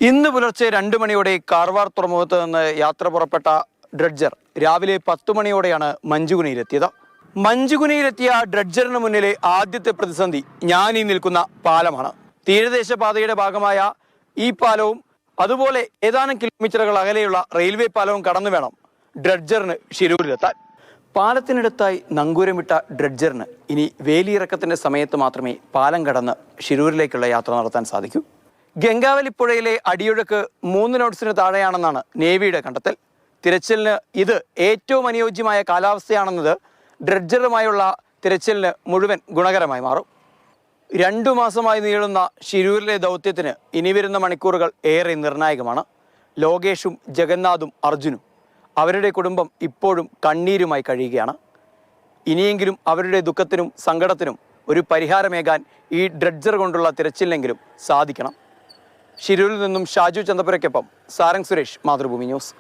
ഇന്ന് പുലർച്ചെ 2 മണിയോടെ കാർവാർ തുറമുഖത്ത് നിന്ന് യാത്ര പുറപ്പെട്ട ഡ്രഡ്ജർ രാവിലെ 10 മണിയോടെയാണ് മഞ്ചുകുനിയിലെത്തിയത്. മഞ്ചുകുനിയിലെത്തിയ ഡ്രഡ്ജറിന് മുന്നിലെ ആദ്യത്തെ പ്രതിസന്ധി ഞാൻ ഈ നിൽക്കുന്ന പാലമാണ്. തീരദേശ പാതയുടെ ഭാഗമായ ഈ പാലവും അതുപോലെ ഏതാനും കിലോമീറ്ററുകൾ അകലെയുള്ള റെയിൽവേ പാലവും കടന്നു വേണം ഡ്രഡ്ജറിന് ഷിരൂരിലെത്താൻ. പാലത്തിനടുത്തായി നങ്കൂരമിട്ട ഡ്രഡ്ജറിന് ഇനി വേലിയിറക്കത്തിന്റെ സമയത്ത് മാത്രമേ പാലം കടന്ന് ഷിരൂരിലേക്കുള്ള യാത്ര നടത്താൻ സാധിക്കൂ. ഗംഗാവലി പുഴയിലെ അടിയൊഴുക്ക് 3 നോട്ട്സിന് താഴെയാണെന്നാണ് നേവിയുടെ കണ്ടെത്തൽ. തിരച്ചിലിന് ഇത് ഏറ്റവും അനുയോജ്യമായ കാലാവസ്ഥയാണെന്നത് ഡ്രഡ്ജറുമായുള്ള തിരച്ചിലിന് മുഴുവൻ ഗുണകരമായി മാറും. 2 മാസമായി നീളുന്ന ഷിരൂരിലെ ദൗത്യത്തിന് ഇനി വരുന്ന മണിക്കൂറുകൾ ഏറെ നിർണായകമാണ്. ലോകേഷും ജഗന്നാഥും അർജുനും അവരുടെ കുടുംബം ഇപ്പോഴും കണ്ണീരുമായി കഴിയുകയാണ്. ഇനിയെങ്കിലും അവരുടെ ദുഃഖത്തിനും സങ്കടത്തിനും ഒരു പരിഹാരമേകാൻ ഈ ഡ്രഡ്ജർ കൊണ്ടുള്ള തിരച്ചിലെങ്കിലും സാധിക്കണം. ഷിരൂരിൽ നിന്നും ഷാജു ചന്തപുരയ്ക്കൊപ്പം സാരംഗ് സുരേഷ്, മാതൃഭൂമി ന്യൂസ്.